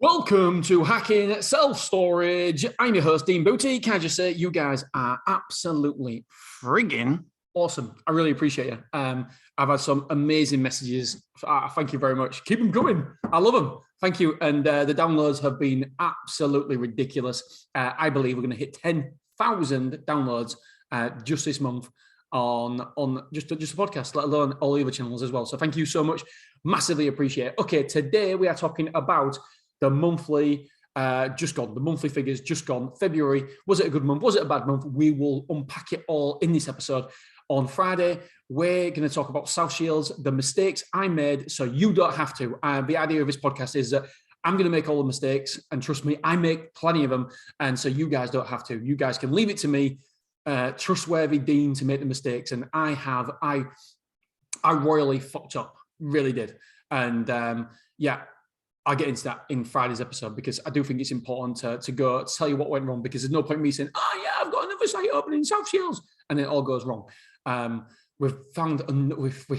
Welcome to Hacking Self-Storage. I'm your host, Dean Booty. Can I just say, you guys are absolutely frigging awesome. I really appreciate you. I've had some amazing messages. Thank you very much. Keep them coming. I love them. Thank you. And the downloads have been absolutely ridiculous. I believe we're going to hit 10,000 downloads just this month on just a podcast, let alone all the other channels as well. So thank you so much. Massively appreciate it. Okay, today we are talking about the monthly, just gone. The monthly figures just gone. February, was it a good month? Was it a bad month? We will unpack it all in this episode. On Friday, we're going to talk about South Shields, the mistakes I made, so you don't have to. The idea of this podcast is that I'm going to make all the mistakes, and trust me, I make plenty of them, and so you guys don't have to. You guys can leave it to me, trustworthy Dean, to make the mistakes, and I royally fucked up, really did, and yeah. I'll get into that in Friday's episode because I do think it's important to go tell you what went wrong, because there's no point in me saying, oh yeah, I've got another site open in South Shields, and then it all goes wrong. We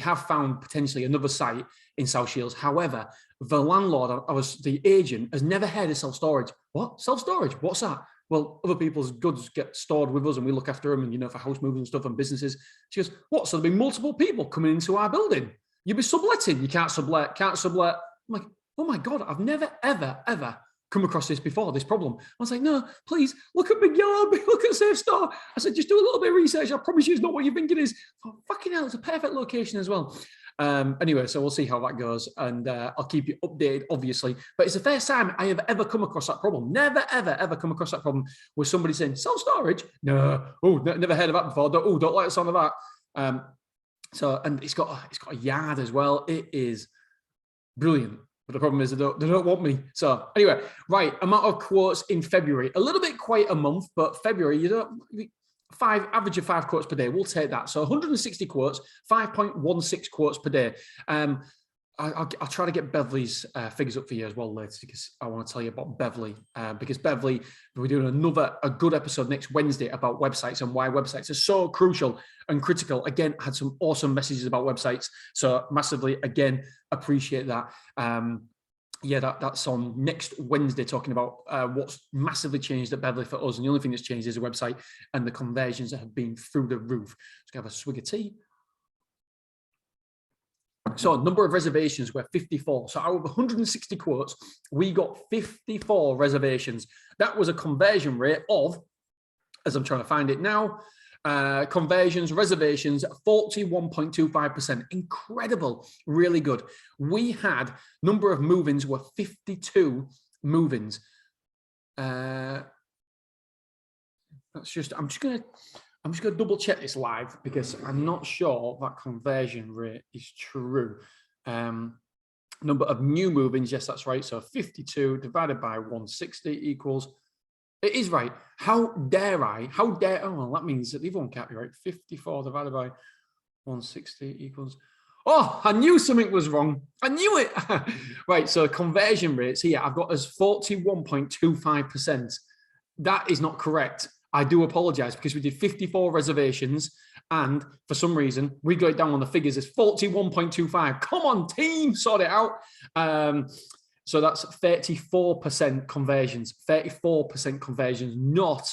have found potentially another site in South Shields. However, the landlord, the agent, has never heard of self-storage. What? Self-storage? What's that? Well, other people's goods get stored with us and we look after them, and for house moving and stuff and businesses. She goes, what? So there'll be multiple people coming into our building. You'll be subletting. You can't sublet. I'm like, oh my God, I've never, ever come across this before, this problem. I was like, no, please, look at Big Yellow, look at Safe Store. I said, just do a little bit of research. I promise you it's not what you think it is. Oh, fucking hell, it's a perfect location as well. Anyway, so we'll see how that goes, and I'll keep you updated, obviously. But it's the first time I have ever come across that problem. Never, ever come across that problem with somebody saying, self-storage? No. Oh, never heard of that before. Don't like the sound of that. And it's got a yard as well. It is brilliant. But the problem is they don't want me. So anyway, right, amount of quotes in February. A little bit quite a month, but February, average of 5 quotes per day. We'll take that. So 160 quotes, 5.16 quotes per day. I'll try to get Beverly's figures up for you as well later, because I want to tell you about Beverly. Because Beverly, we're doing a good episode next Wednesday about websites and why websites are so crucial and critical. Again, I had some awesome messages about websites, so massively, again, appreciate that. That's on next Wednesday, talking about what's massively changed at Beverly for us. And the only thing that's changed is the website and the conversions that have been through the roof. Let's have a swig of tea. So number of reservations were 54. So out of 160 quotes, we got 54 reservations. That was a conversion rate of, as I'm trying to find it now, reservations, 41.25%. Incredible, really good. We had number of move-ins were 52 move-ins. I'm just gonna double check this live, because I'm not sure that conversion rate is true. Number of new move-ins, yes, that's right. So 52 divided by 160 equals, it is right. How dare, oh, well, that means that the other one can't be right. 54 divided by 160 equals, oh, I knew something was wrong. I knew it. Right, so conversion rates here, I've got as 41.25%. That is not correct. I do apologize, because we did 54 reservations, and for some reason we got it down on the figures as 41.25. Come on, team, sort it out. So that's 34% conversions, 34% conversions, not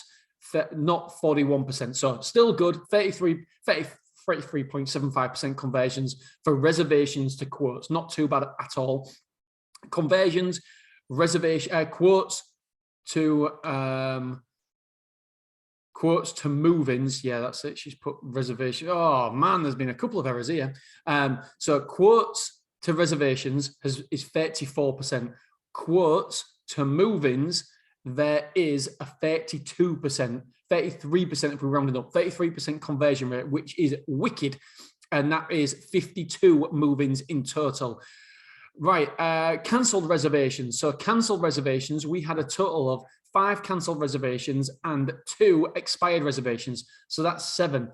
41%. So still good, 33.75% conversions for reservations to quotes. Not too bad at all. Conversions, quotes to move-ins. Yeah, that's it. She's put reservation. Oh man, there's been a couple of errors here. So quotes to reservations is 34%. Quotes to move-ins, there is a 32%, 33% if we round it up, 33% conversion rate, which is wicked. And that is 52 move-ins in total. Right, cancelled reservations. So cancelled reservations, we had a total of 5 cancelled reservations and 2 expired reservations. So that's 7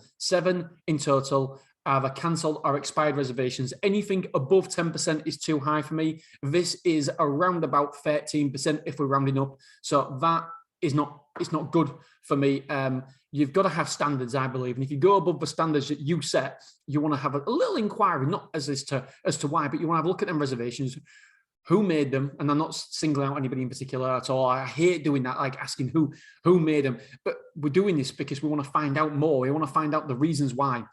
in total. Either cancelled or expired reservations. Anything above 10% is too high for me. This is around about 13% if we're rounding up. So that is not, it's not good for me. You've got to have standards, I believe. And if you go above the standards that you set, you want to have a little inquiry, not as to why, but you want to have a look at them reservations. who made them, and I'm not singling out anybody in particular at all. I hate doing that, like asking who made them, but we're doing this because we want to find out more. We want to find out the reasons why.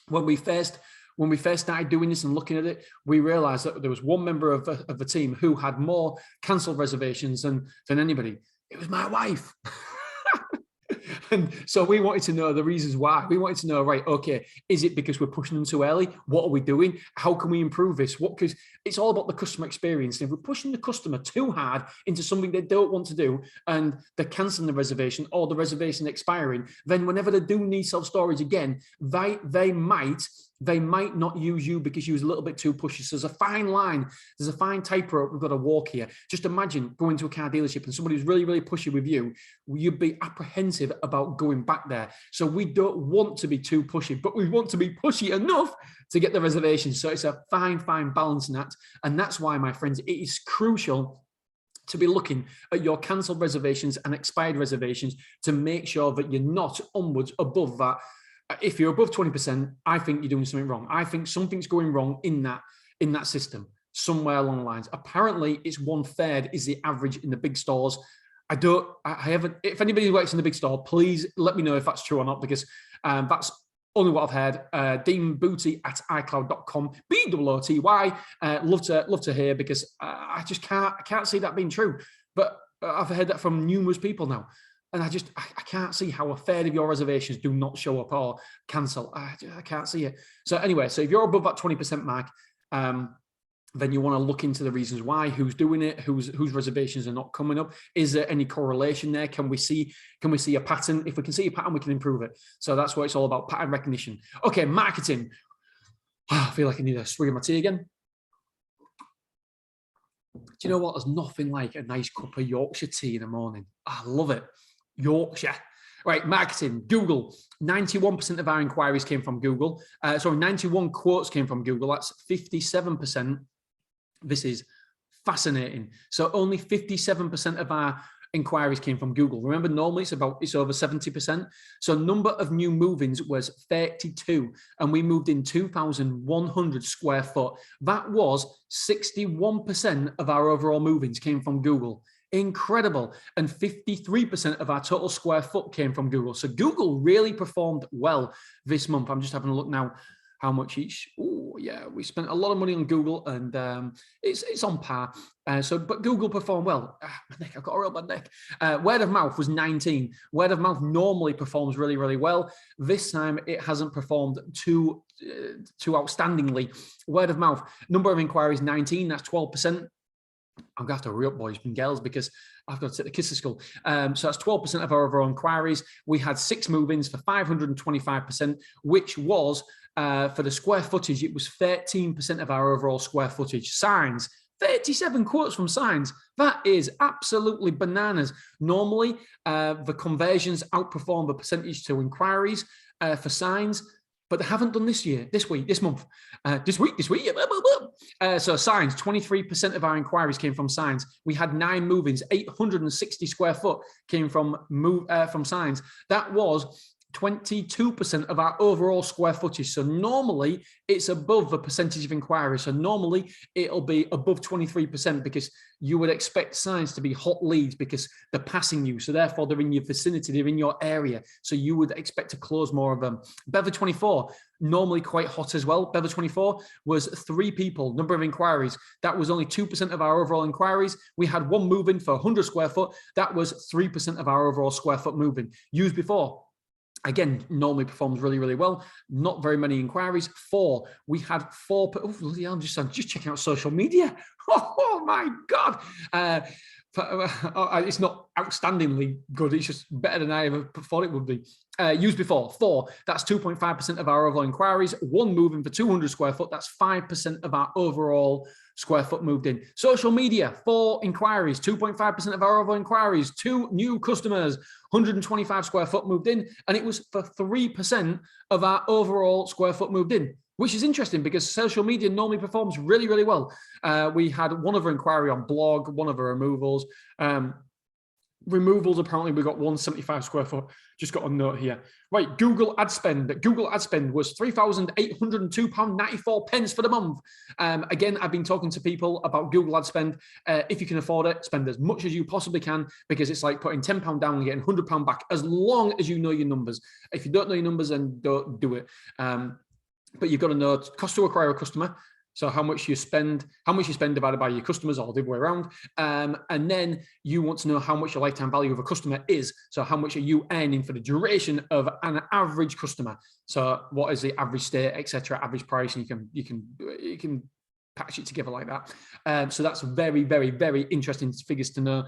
When we first started doing this and looking at it, we realized that there was one member of the team who had more cancelled reservations than anybody. It was my wife. And so we wanted to know the reasons why. We wanted to know, right, okay, is it because we're pushing them too early? What are we doing? How can we improve this? Because it's all about the customer experience. And if we're pushing the customer too hard into something they don't want to do and they're cancelling the reservation or the reservation expiring, then whenever they do need self-storage again, they might not use you because you was a little bit too pushy. So there's a fine line. There's a fine tightrope we've got to walk here. Just imagine going to a car dealership and somebody who's really, really pushy with you. You'd be apprehensive about going back there. So we don't want to be too pushy, but we want to be pushy enough to get the reservation. So it's a fine balancing act. And that's why, my friends, it is crucial to be looking at your cancelled reservations and expired reservations to make sure that you're not onwards above that. If you're above 20%, I think you're doing something wrong. I think something's going wrong in that system somewhere along the lines. Apparently, it's 1/3 is the average in the big stores. I haven't. If anybody works in the big store, please let me know if that's true or not, because that's only what I've heard. deanbooty@icloud.com, BOOTY. Love to hear, because I just can't see that being true. But I've heard that from numerous people now. And I can't see how 1/3 of your reservations do not show up or cancel. I can't see it. So anyway, so if you're above that 20% mark, then you want to look into the reasons why, who's doing it, whose reservations are not coming up. Is there any correlation there? Can we see a pattern? If we can see a pattern, we can improve it. So that's what it's all about, pattern recognition. Okay, marketing. I feel like I need a swig of my tea again. Do you know what? There's nothing like a nice cup of Yorkshire tea in the morning. I love it. Yorkshire. Right, marketing. Google. 91% of our inquiries came from Google. 91 quotes came from Google. That's 57%. This is fascinating. So only 57% of our inquiries came from Google. Remember, normally it's over 70%. So number of new move-ins was 32, and we moved in 2,100 square foot. That was 61% of our overall move-ins came from Google. Incredible. And 53% of our total square foot came from Google. So Google really performed well this month. I'm just having a look now how much each. Oh yeah, we spent a lot of money on Google, and it's on par. But Google performed well. My neck, I've got a real bad neck. Word of mouth was 19. Word of mouth normally performs really, really well. This time it hasn't performed too outstandingly. Word of mouth, number of inquiries 19. That's 12%. I'm gonna have to hurry up, boys and girls, because I've got to take the kids to school. So that's 12% of our overall inquiries. We had 6 move-ins for 525%, which was for the square footage, it was 13% of our overall square footage. Signs, 37 quotes from signs. That is absolutely bananas. Normally, the conversions outperform the percentage to inquiries for signs, but they haven't done this month. So signs, 23% of our inquiries came from signs. We had 9 move-ins, 860 square foot came from signs. That was 22% of our overall square footage. So normally it's above the percentage of inquiries. So normally it'll be above 23%, because you would expect signs to be hot leads because they're passing you. So therefore they're in your vicinity, they're in your area. So you would expect to close more of them. Bever 24, normally quite hot as well. Bever 24 was 3 people, number of inquiries. That was only 2% of our overall inquiries. We had 1 move-in for 100 square foot. That was 3% of our overall square foot move-in. Used before, again, normally performs really, really well. Not very many inquiries. 4. We had 4. Oh, I'm just checking out social media. Oh my God. It's not outstandingly good. It's just better than I ever thought it would be. Used before, 4. That's 2.5% of our overall inquiries. 1 moving for 200 square foot. That's 5% of our overall square foot moved in. Social media, 4 inquiries, 2.5% of our overall inquiries. 2 new customers, 125 square foot moved in, and it was for 3% of our overall square foot moved in, which is interesting because social media normally performs really, really well. We had 1 other inquiry on blog, 1 other removals. removals, apparently we got 175 square foot. Just got a note here. Right, Google ad spend. Google ad spend was £3,802.94 for the month. Again, I've been talking to people about Google ad spend. If you can afford it, spend as much as you possibly can, because it's like putting £10 down and getting £100 back, as long as you know your numbers. If you don't know your numbers, then don't do it. But you've got to know cost to acquire a customer. So how much you spend divided by your customers, or the other way around. And then you want to know how much your lifetime value of a customer is. So how much are you earning for the duration of an average customer? So what is the average stay, etc., average price, and you can patch it together like that. So that's very, very, very interesting figures to know.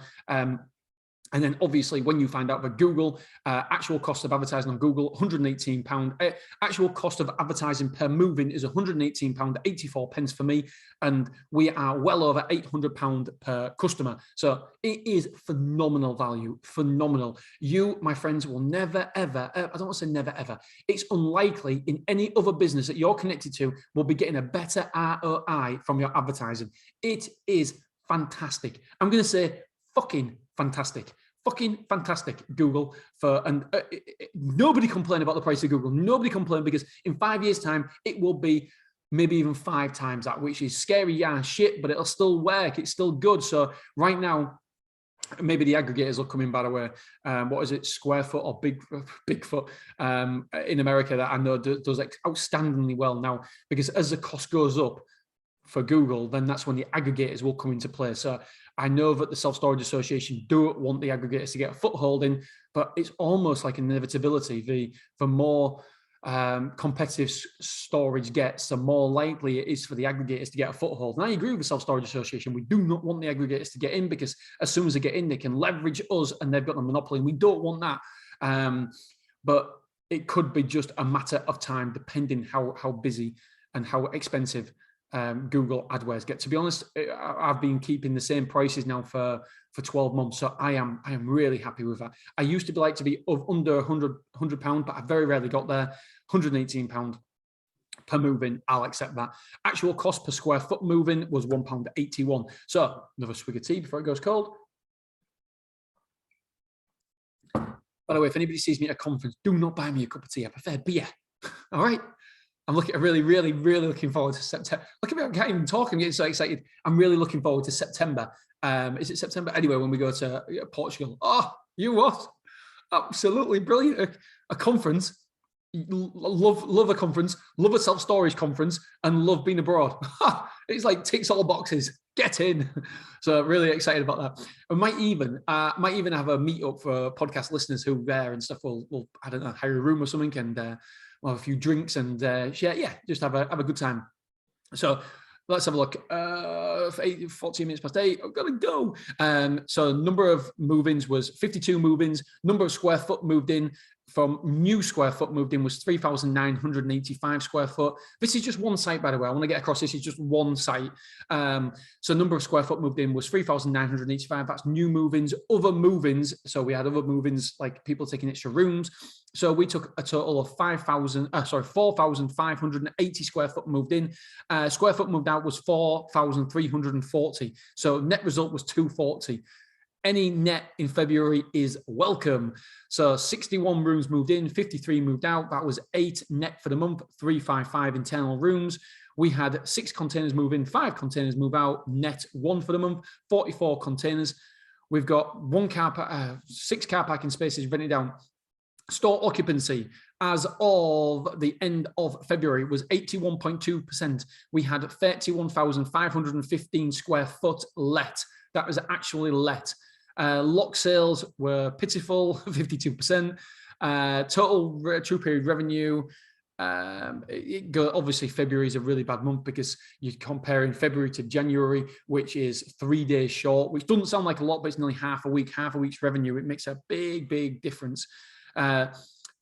And then obviously when you find out that Google, actual cost of advertising on Google, £118, actual cost of advertising per moving is £118.84 for me. And we are well over £800 per customer. So it is phenomenal value, phenomenal. You, my friends, will never, ever, I don't want to say never, ever. It's unlikely in any other business that you're connected to will be getting a better ROI from your advertising. It is fantastic. I'm going to say fucking fantastic. Fucking fantastic, Google. Nobody complain about the price of Google. Nobody complain, because in 5 years' time, it will be maybe even 5 times that, which is scary, yeah, shit, but it'll still work. It's still good. So right now, maybe the aggregators will come in, by the way. What is it, Square Foot or Bigfoot in America, that I know does outstandingly well now, because as the cost goes up for Google, then that's when the aggregators will come into play. So I know that the Self-Storage Association don't want the aggregators to get a foothold in, but it's almost like an inevitability. The more competitive storage gets, the more likely it is for the aggregators to get a foothold. And I agree with the Self-Storage Association. We do not want the aggregators to get in, because as soon as they get in, they can leverage us and they've got the monopoly, and we don't want that. But it could be just a matter of time, depending how busy and how expensive Google AdWords get. To be honest, I've been keeping the same prices now for 12 months, so I am really happy with that. I used to like to be under £100, but I very rarely got there. £118 per moving, I'll accept that. Actual cost per square foot moving was £1.81. So another swig of tea before it goes cold. By the way, if anybody sees me at a conference, do not buy me a cup of tea. I prefer beer. All right. I'm really, really, really looking forward to September. Look at me, I can't even talk. I'm getting so excited. I'm really looking forward to September. Is it September? Anyway, when we go to Portugal. Oh, you what? Absolutely brilliant. A conference. Love a conference. Love a self-storage conference, and love being abroad. It's like ticks all boxes. Get in. So really excited about that. I might even have a meetup for podcast listeners who are there and stuff. We'll I don't know, hire a room or something, and we'll have a few drinks and just have a good time. So let's have a look. 14 minutes past 8. I've got to go. So number of move-ins was 52 move-ins. Number of square foot moved in from new square foot moved in was 3,985 square foot. This is just one site, by the way. I want to get across, this is just one site. So number of square foot moved in was 3,985. That's new move-ins. Other move-ins, so we had other move-ins like people taking extra rooms. So we took a total of 4,580 square foot moved in. Square foot moved out was 4,340. So net result was 240. Any net in February is welcome. So 61 rooms moved in, 53 moved out. That was 8 net for the month, 355 internal rooms. We had 6 containers move in, 5 containers move out, net 1 for the month, 44 containers. We've got 6 car parking spaces rented down. Store occupancy as of the end of February was 81.2%. We had 31,515 square foot let. That was actually let. Lock sales were pitiful, 52%. Total true period revenue. Obviously, February is a really bad month because you're comparing February to January, which is 3 days short, which doesn't sound like a lot, but it's nearly half a week's revenue. It makes a big, big difference. The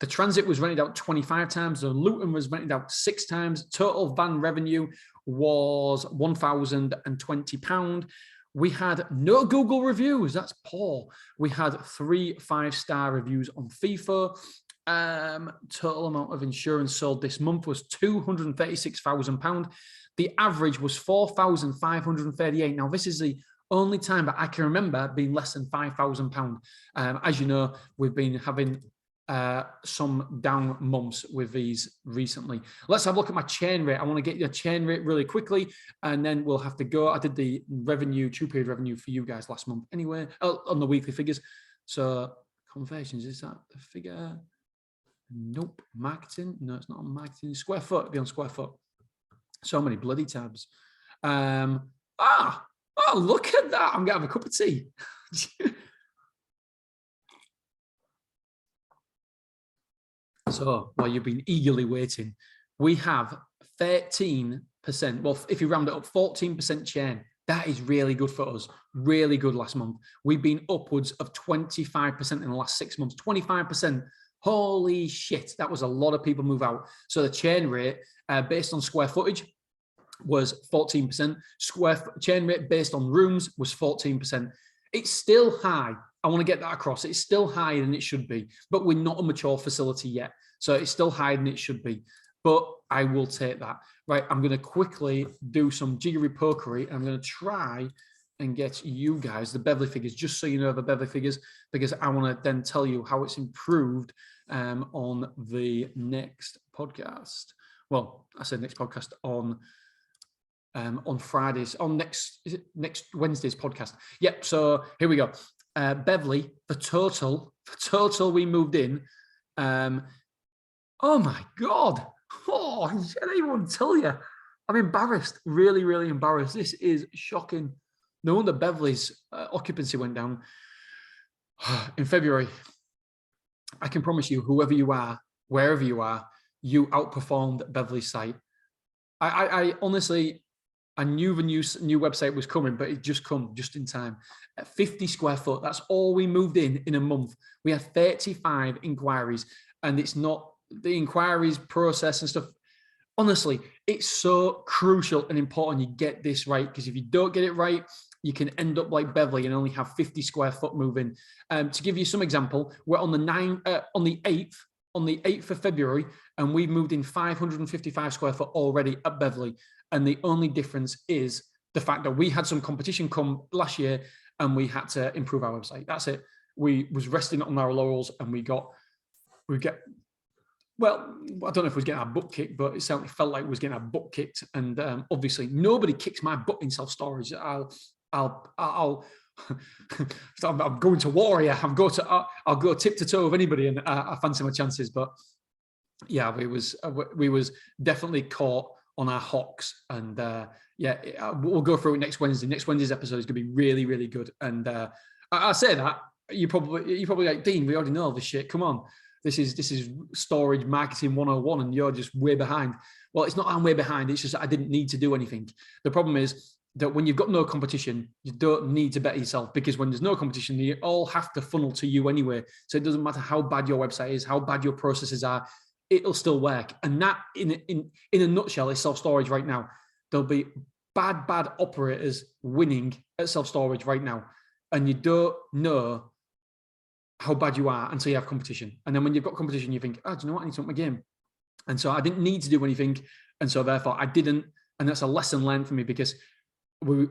transit was rented out 25 times. The Luton was rented out 6 times. Total van revenue was £1,020. We had no Google reviews. That's poor. We had 3 5-star reviews on FIFO. Total amount of insurance sold this month was £236,000. The average was £4,538. Now, this is the Only time that I can remember being less than £5,000. As you know, we've been having some down months with these recently. Let's have a look at my churn rate. I want to get your churn rate really quickly, and then we'll have to go. I did the revenue, 2-period revenue for you guys last month anyway, on the weekly figures. So conversions, is that the figure? Nope. Marketing? No, it's not on marketing. Square foot, it'll be on square foot. So many bloody tabs. Oh, look at that. I'm going to have a cup of tea. So while you've been eagerly waiting, we have 13%. Well, if you round it up, 14% churn. That is really good for us. Really good last month. We've been upwards of 25% in the last 6 months. 25%. Holy shit. That was a lot of people move out. So the churn rate based on square footage was 14%. Churn rate based on rooms was 14%. It's still high. I want to get that across. It's still higher than it should be, but we're not a mature facility yet. So it's still higher than it should be, but I will take that. Right, I'm going to quickly do some jiggery pokery. I'm going to try and get you guys the Beverly figures, just so you know the Beverly figures, because I want to then tell you how it's improved on the next podcast. Well, I said next podcast on Fridays, on next Wednesday's podcast. Yep. So here we go. Beverly, the total we moved in. Oh my God. Oh, I don't even want to tell you. I'm embarrassed, really, really embarrassed. This is shocking. No wonder Beverly's occupancy went down in February. I can promise you, whoever you are, wherever you are, you outperformed Beverly's site. I honestly, I knew the new website was coming, but it just come just in time. At 50 square foot, that's all we moved in a month. We had 35 inquiries, and it's not the inquiries process and stuff. Honestly, it's so crucial and important you get this right, because if you don't get it right, you can end up like Beverly and only have 50 square foot move in. To give you some example, we're on the 8th of February, and we've moved in 555 square foot already at Beverly. And the only difference is the fact that we had some competition come last year and we had to improve our website. That's it. We was resting on our laurels, and well, I don't know if we was getting our butt kicked, but it certainly felt like we was getting our butt kicked. And obviously nobody kicks my butt in self-storage. I'm going to war here. I'll go tip to toe with anybody, and I fancy my chances. But yeah, we was definitely caught on our hocks, and we'll go through it next Wednesday. Next Wednesday's episode is going to be really, really good. And I say that you're probably like, Dean, we already know all this shit. Come on, this is storage marketing 101, and you're just way behind. Well, it's not I'm way behind. It's just I didn't need to do anything. The problem is that when you've got no competition, you don't need to better yourself, because when there's no competition, you all have to funnel to you anyway. So it doesn't matter how bad your website is, how bad your processes are, it'll still work. And that, in a nutshell, is self-storage right now. There'll be bad operators winning at self-storage right now, and you don't know how bad you are until you have competition. And then when you've got competition, you think, oh, do you know what? I need to up my game. And so I didn't need to do anything, and so therefore I didn't. And that's a lesson learned for me, because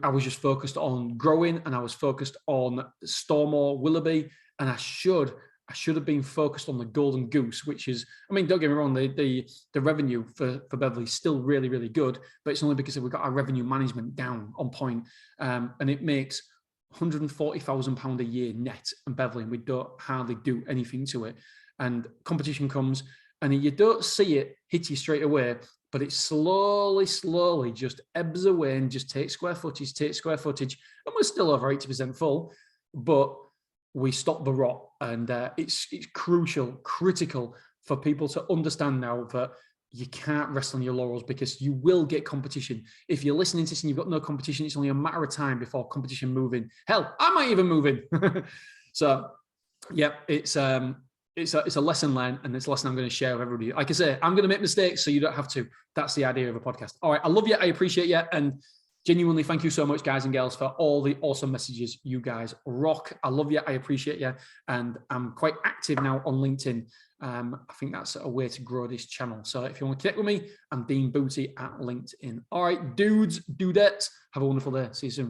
I was just focused on growing, and I was focused on Stormore, Willoughby, and I should have been focused on the golden goose, which is, I mean, don't get me wrong, the revenue for Beverly is still really, really good, but it's only because we've got our revenue management down on point, and it makes £140,000 a year net in Beverly, and we don't hardly do anything to it. And competition comes, and you don't see it hit you straight away, but it slowly just ebbs away and just takes square footage, and we're still over 80% full, but we stop the rot. And it's critical for people to understand now that you can't rest on your laurels, because you will get competition. If you're listening to this and you've got no competition, it's only a matter of time before competition move in. Hell, I might even move in. So, yeah, it's a lesson learned, and it's a lesson I'm going to share with everybody. Like I say, I'm going to make mistakes so you don't have to. That's the idea of a podcast. All right, I love you. I appreciate you. And genuinely, thank you so much, guys and girls, for all the awesome messages. You guys rock. I love you. I appreciate you. And I'm quite active now on LinkedIn. I think that's a way to grow this channel. So if you want to connect with me, I'm Dean Booty at LinkedIn. All right, dudes, dudettes, have a wonderful day. See you soon.